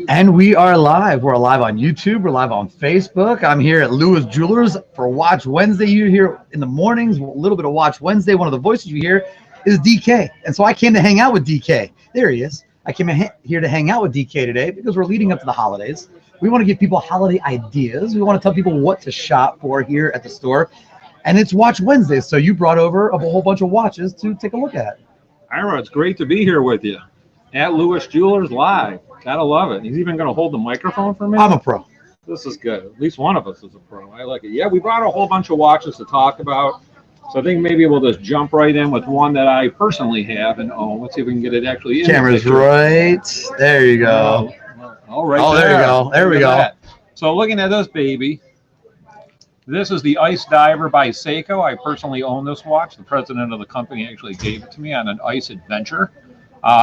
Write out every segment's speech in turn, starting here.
And we are live. We're live on YouTube. We're live on Facebook. I'm here at Lewis Jewelers for Watch Wednesday. You hear in the mornings, a little bit of Watch Wednesday. One of the voices you hear is DK. And so I came to hang out with DK. There he is. I came here to hang out with DK today because we're leading up to the holidays. We want to give people holiday ideas. We want to tell people what to shop for here at the store. And it's Watch Wednesday. So you brought over a whole bunch of watches to take a look at. Ira, it's great to be here with you at Lewis Jewelers Live. Gotta love it. He's even going to hold the microphone for me. I'm a pro. This is good. At least one of us is a pro. I like it. Yeah, we brought a whole bunch of watches to talk about. So I think maybe we'll just jump right in with one that I personally have and own. Let's see if we can get it actually in. Camera's right. There you go. All right. Oh, there you go. There we go. So looking at this baby, this is the Ice Diver by Seiko. I personally own this watch. The president of the company actually gave it to me on an ice adventure.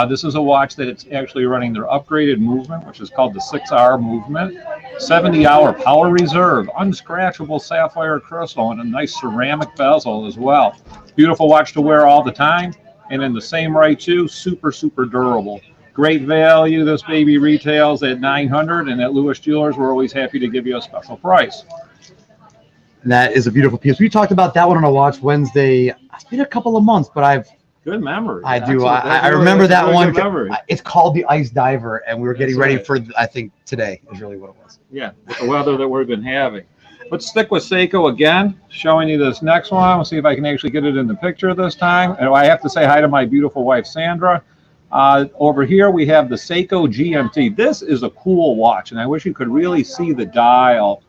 This is a watch that it's actually running their upgraded movement, which is called the 6R movement. 70-hour power reserve, unscratchable sapphire crystal, and a nice ceramic bezel as well. Beautiful watch to wear all the time, and in the same right too, super, super durable. Great value. This baby retails at $900, and at Lewis Jewelers, we're always happy to give you a special price. And that is a beautiful piece. We talked about that one on a Watch Wednesday. It's been a couple of months, but good memory. I do. I remember that one. It's called the Ice Diver, and we were getting ready for, I think, today is really what it was. Yeah, with the weather that we've been having. Let's stick with Seiko again, showing you this next one. We'll see if I can actually get it in the picture this time. And I have to say hi to my beautiful wife, Sandra. Over here, we have the Seiko Gmt. This is a cool watch, and I wish you could really see the dial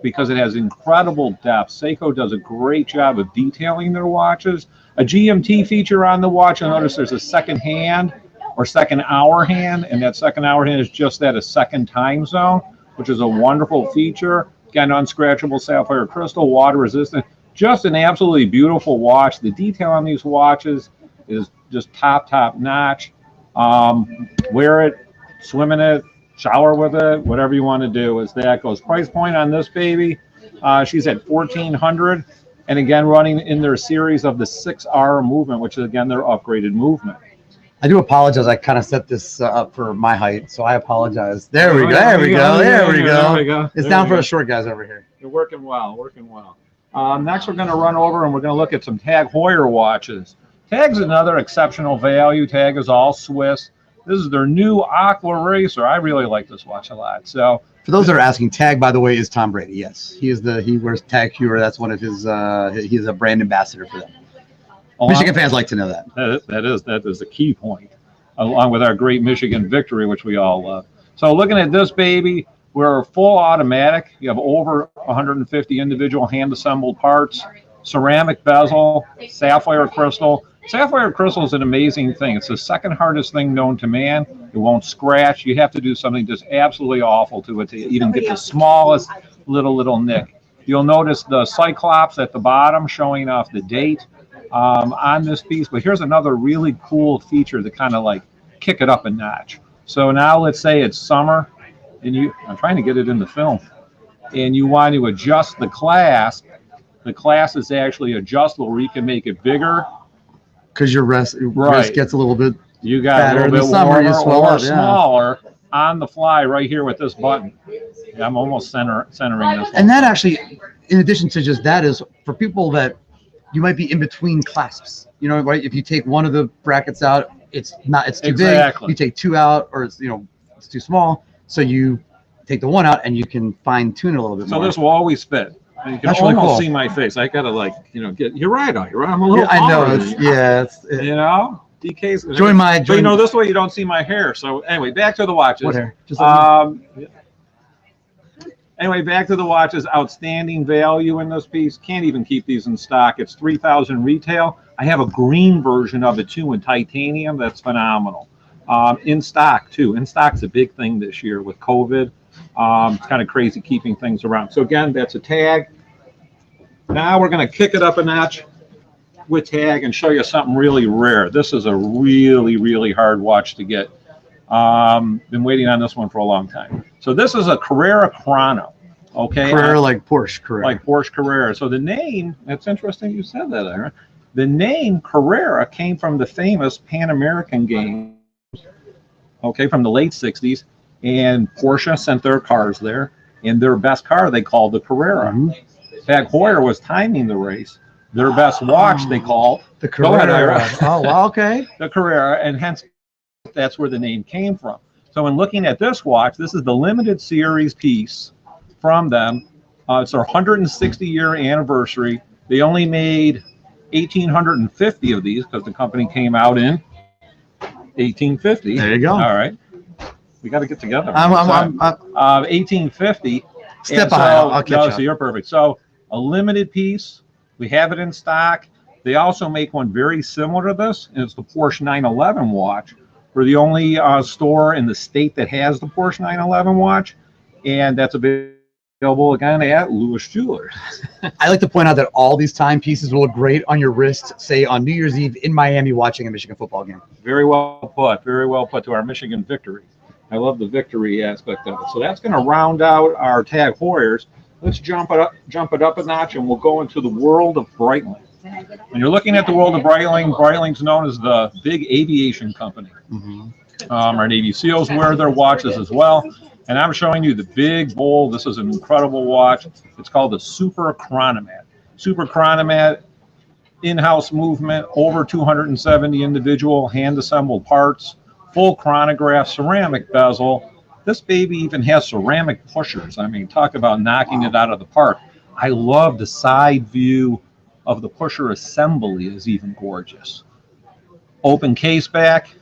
because it has incredible depth. Seiko does a great job of detailing their watches. A GMT feature on the watch, you'll notice there's a second hand or second hour hand, and that second hour hand is just at a second time zone, which is a wonderful feature. Again, unscratchable sapphire crystal, water resistant. Just an absolutely beautiful watch. The detail on these watches is just top notch. Wear it, swim in it, shower with it, whatever you want to do as that goes. Price point on this baby, she's at $1,400. And again, running in their series of the 6R movement, which is, again, their upgraded movement. I do apologize. I kind of set this up for my height, so I apologize. There we go. There we go. It's down for the short guys over here. You're working well, working well. Next, we're going to run over and we're going to look at some Tag Heuer watches. Tag's another exceptional value. Tag is all Swiss. This is their new Aqua Racer. I really like this watch a lot. So, for those that are asking, Tag, by the way, is Tom Brady. Yes, he wears Tag Heuer. That's one of his. He's a brand ambassador for them. Michigan fans like to know that. That is a key point, along with our great Michigan victory, which we all love. So, looking at this baby, we're full automatic. You have over 150 individual hand-assembled parts, ceramic bezel, sapphire crystal. Sapphire crystal is an amazing thing. It's the second hardest thing known to man. It won't scratch. You have to do something just absolutely awful to it to even get the smallest little nick. You'll notice the Cyclops at the bottom showing off the date on this piece. But here's another really cool feature to kind of like kick it up a notch. So now let's say it's summer, and I'm trying to get it in the film, and you want to adjust the clasp. The clasp is actually adjustable where you can make it bigger. Because your wrist gets a little bit fatter in the summer, you swell up, smaller on the fly right here with this button. Yeah, I'm almost centering this. And that actually, in addition to just that, is for people that you might be in between clasps. You know, right? If you take one of the brackets out, it's too big. You take two out, or it's too small. So you take the one out, and you can fine tune it a little bit more. So this will always fit. You can almost see my face. I gotta get. You're right. I'm a little. I know. DK's. Join this way you don't see my hair. So anyway, back to the watches. What hair? Anyway, back to the watches. Outstanding value in this piece. Can't even keep these in stock. It's $3,000 retail. I have a green version of it too in titanium. That's phenomenal. In stock too. In stock's a big thing this year with COVID. It's kind of crazy keeping things around. So again, that's a Tag. Now we're going to kick it up a notch with Tag and show you something really rare. This is a really hard watch to get. Been waiting on this one for a long time. So this is a Carrera Chrono. Okay. Carrera like Porsche Carrera. Like Porsche Carrera. So the name, that's interesting you said that, Aaron. The name Carrera came from the famous Pan American Games okay, from the late 60s. And Porsche sent their cars there. And their best car they called the Carrera. Tag Heuer was timing the race. Their best watch they called the Carrera. Oh, wow, okay. The Carrera, and hence that's where the name came from. So in looking at this watch, this is the limited series piece from them. It's their 160-year anniversary. They only made 1,850 of these because the company came out in 1850. There you go. All right. We got to get together. 1850. Step behind. I'll catch up. So you're perfect. So a limited piece. We have it in stock. They also make one very similar to this, and it's the Porsche 911 watch. We're the only store in the state that has the Porsche 911 watch, and that's available again at Lewis Jewelers. I like to point out that all these timepieces will look great on your wrist, say on New Year's Eve in Miami watching a Michigan football game. Very well put. Very well put to our Michigan victory. I love the victory aspect of it. So that's going to round out our Tag Heuers. Let's jump it up a notch, and we'll go into the world of Breitling. When you're looking at the world of Breitling, Breitling's known as the big aviation company. Our Navy SEALs wear their watches as well. And I'm showing you the big, bold, this is an incredible watch. It's called the Super Chronomat. Super Chronomat, in-house movement, over 270 individual hand-assembled parts, full chronograph, ceramic bezel. This baby even has ceramic pushers. I mean, talk about knocking it out of the park. I love the side view of the pusher assembly is even gorgeous. Open case back,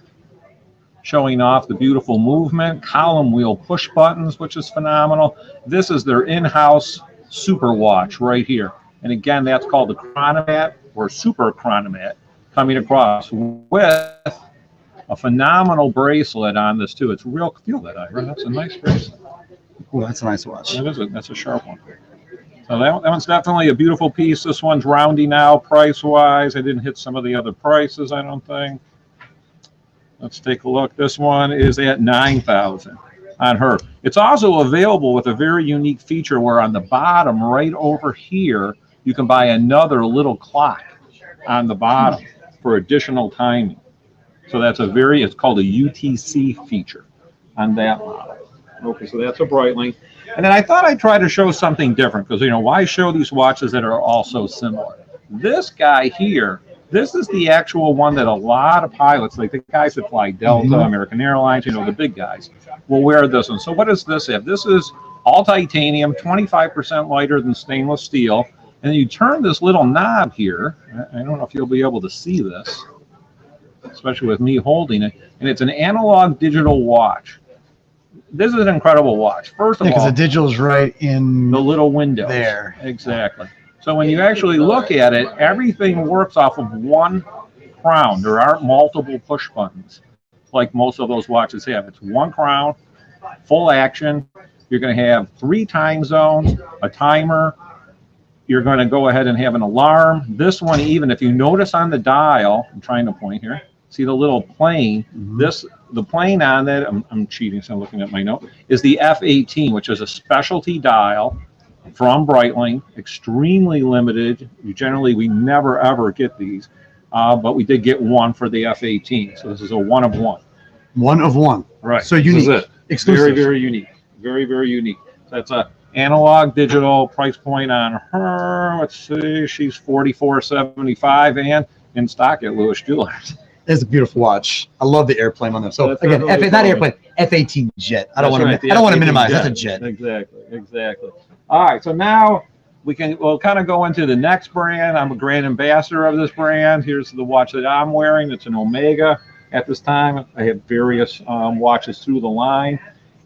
showing off the beautiful movement. Column wheel push buttons, which is phenomenal. This is their in-house super watch right here. And again, that's called the Chronomat or Super Chronomat, coming across with a phenomenal bracelet on this too. It's real, feel that, Ira. That's a nice bracelet. Oh, that's a nice watch. That is that's a sharp one. So that one's definitely a beautiful piece. This one's rounding out price-wise. I didn't hit some of the other prices, I don't think. Let's take a look. This one is at $9,000 on her. It's also available with a very unique feature where on the bottom, right over here, you can buy another little clock on the bottom for additional timing. So that's it's called a UTC feature on that model. Okay, so that's a Breitling. And then I thought I'd try to show something different because, why show these watches that are all so similar? This guy here, this is the actual one that a lot of pilots, like the guys that fly Delta, American Airlines, the big guys, will wear this one. So what does this have? This is all titanium, 25% lighter than stainless steel. And you turn this little knob here. I don't know if you'll be able to see this, especially with me holding it. And it's an analog digital watch. This is an incredible watch. First of all, because the digital is right in the little window there. Exactly. So when you actually look at it, everything works off of one crown. There aren't multiple push buttons like most of those watches have. It's one crown, full action. You're going to have 3 time zones, a timer. You're going to go ahead and have an alarm. This one, even if you notice on the dial, I'm trying to point here, see the little plane, the plane on that, I'm cheating, so I'm looking at my note, is the F18, which is a specialty dial from Breitling, extremely limited. We never ever get these, but we did get one for the F18. So this is a one of one. One of one. Right. So unique. This is it. Exclusive. Very, very unique. Very, very unique. So that's a analog digital price point on her. Let's see, she's $44.75 and in stock at Lewis Jewelers. It's a beautiful watch. I love the airplane on them. So that's again, not airplane, F-18 jet. I don't want to minimize. That's a jet. Exactly. All right, so now we'll kind of go into the next brand. I'm a grand ambassador of this brand. Here's the watch that I'm wearing. It's an Omega. At this time, I have various watches through the line,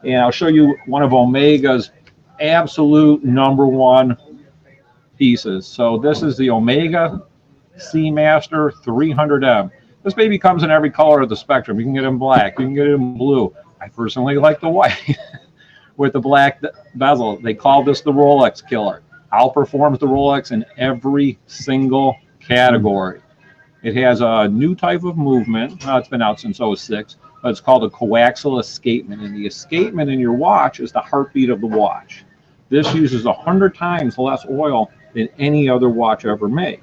and I'll show you one of Omega's absolute #1 pieces. So this is the Omega Seamaster 300M. This baby comes in every color of the spectrum. You can get it in black. You can get it in blue. I personally like the white with the black bezel. They call this the Rolex killer. Outperforms the Rolex in every single category. It has a new type of movement. It's been out since '06, but it's called a coaxial escapement. And the escapement in your watch is the heartbeat of the watch. This uses 100 times less oil than any other watch ever made.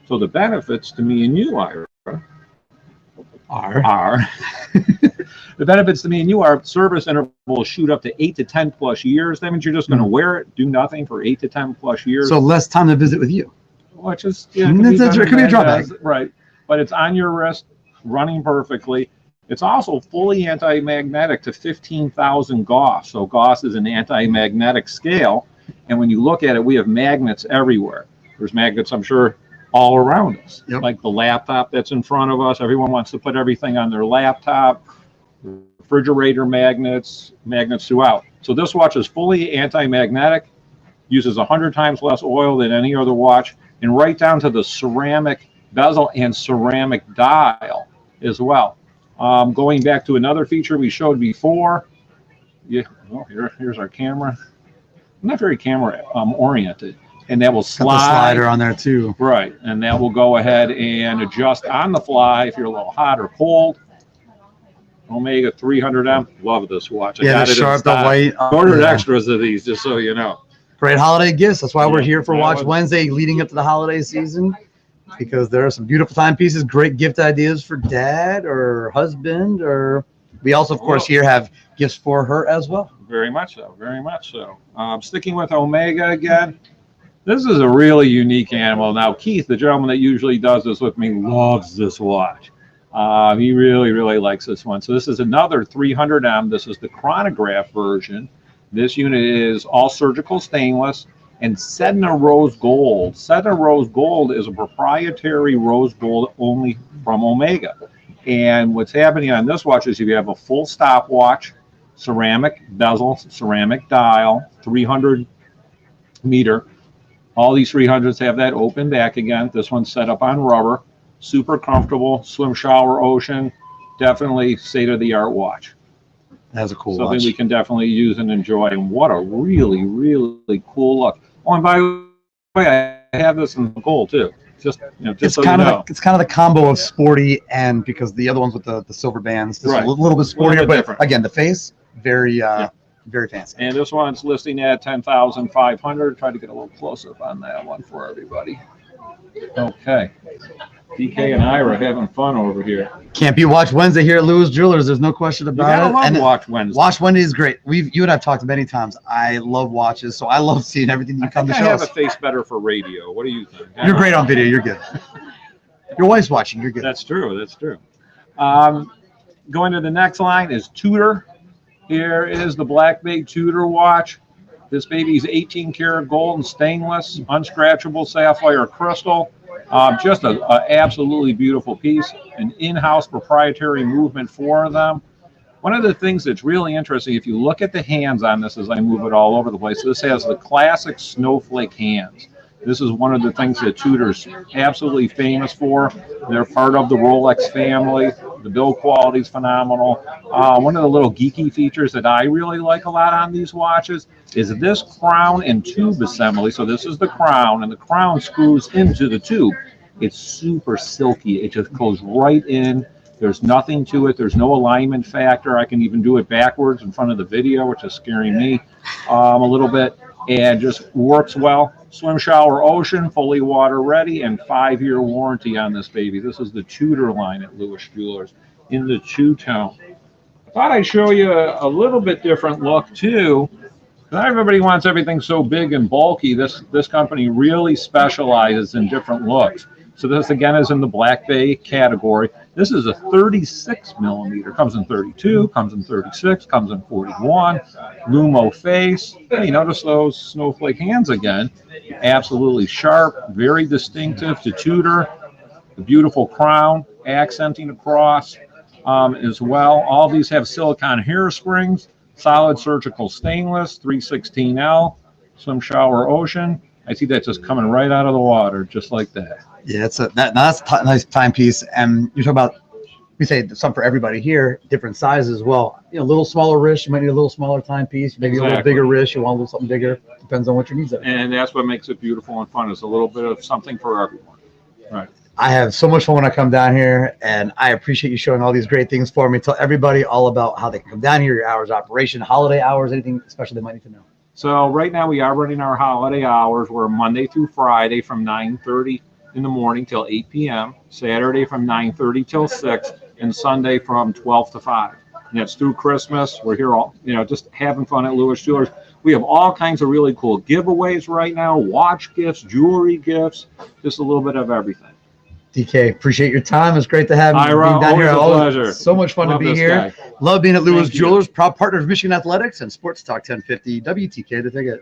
So the benefits to me and you, Ira, are The benefits to me and you are service interval will shoot up to 8 to 10 plus years. That means you're just going to wear it, do nothing for 8 to 10 plus years. So less time to visit with you. Which is, it could be a drawback. Right. But it's on your wrist, running perfectly. It's also fully anti-magnetic to 15,000 Gauss. So Gauss is an anti-magnetic scale. And when you look at it, we have magnets everywhere. There's magnets, I'm sure, all around us. Yep. Like the laptop that's in front of us. Everyone wants to put everything on their laptop. Refrigerator magnets, magnets throughout. So this watch is fully anti-magnetic, uses 100 times less oil than any other watch, and right down to the ceramic bezel and ceramic dial as well. Going back to another feature we showed before. Yeah, well, here's our camera. I'm not very camera oriented. And that will slide. Got the slider on there too. Right. And that will go ahead and adjust on the fly if you're a little hot or cold. Omega 300M. Love this watch. I got the it sharp, the white. Ordered extras of these, just so you know. Great holiday gifts. That's why we're here for Watch was- Wednesday leading up to the holiday season, because there are some beautiful timepieces, great gift ideas for dad or husband, or we also, of course, here have gifts for her as well. Very much so. Very much so. Sticking with Omega again. This is a really unique animal. Now, Keith, the gentleman that usually does this with me, loves this watch. He really, really likes this one. So this is another 300M. This is the chronograph version. This unit is all surgical stainless and Sedna rose gold. Sedna rose gold is a proprietary rose gold only from Omega. And what's happening on this watch is you have a full stopwatch, ceramic bezel, ceramic dial, 300 meter. All these 300s have that open back again. This one's set up on rubber. Super comfortable, swim, shower, ocean. Definitely state-of-the-art watch. That's a cool Something watch. we can definitely use and enjoy. And what a really, really cool look. Oh, and by the way, I have this in gold too. Just, It's kind of the combo of sporty and because the other ones with the silver bands, this is a little bit sportier, but different. Again, the face very very fancy. And this one's listing at 10,500. Try to get a little close up on that one for everybody. Okay. DK and Ira having fun over here. Can't be Watch Wednesday here at Lewis Jewelers. There's no question about I it. love And Watch Wednesday. Watch Wednesday is great. You and I've talked many times. I love watches, so I love seeing everything you come to I show have us. a face better for radio. What do you think? You're great on video. You're good. Your wife's watching. You're good. That's true. That's true. Going to the next line is Tudor. Here is the Black Bay Tudor watch. This baby's 18 karat gold and stainless, unscratchable sapphire crystal. Just an absolutely beautiful piece. An in-house proprietary movement for them. One of the things that's really interesting, if you look at the hands on this as I move it all over the place, this has the classic Snowflake hands. This is one of the things that Tudor's absolutely famous for. They're part of the Rolex family. The build quality is phenomenal. One of the little geeky features that I really like a lot on these watches is this crown and tube assembly. So this is the crown, and the crown screws into the tube. It's super silky. It just goes right in. There's nothing to it. There's no alignment factor. I can even do it backwards in front of the video, which is scaring me a little bit. And just works well. Swim, shower, ocean, fully water ready, and 5-year warranty on this baby. This is the Tudor line at Lewis Jewelers in the two-tone. I thought I'd show you a little bit different look too. Not everybody wants everything so big and bulky. This company really specializes in different looks. So this again is in the Black Bay category. This is a 36 millimeter. Comes in 32, comes in 36, comes in 41. Lumo face. Hey, notice those snowflake hands again. Absolutely sharp, very distinctive to Tudor. The beautiful crown, accenting across as well. All these have silicone hair springs, solid surgical stainless, 316L, swim, shower, ocean. I see that just coming right out of the water, just like that. Yeah, that's a nice timepiece. And you talk about, we say some for everybody here, different sizes as well. A little smaller wrist, you might need a little smaller timepiece. Maybe a little bigger wrist, you want a little something bigger. Depends on what your needs are. And that's what makes it beautiful and fun. It's a little bit of something for everyone. Right. I have so much fun when I come down here, and I appreciate you showing all these great things for me. Tell everybody all about how they can come down here, your hours of operation, holiday hours, anything special they might need to know. So right now we are running our holiday hours. We're Monday through Friday from 9:30 in the morning till 8 p.m., Saturday from 9:30 till 6, and Sunday from 12 to 5. and it's through Christmas. We're here all, just having fun at Lewis Jewelers. We have all kinds of really cool giveaways right now, watch gifts, jewelry gifts, just a little bit of everything. DK, appreciate your time. It's great to have you Ira, down here. always a pleasure. So much fun Love to be this here. guy. Love being at Lewis Thank you. Jewelers, proud partner of Michigan Athletics and Sports Talk 1050 WTK, the ticket.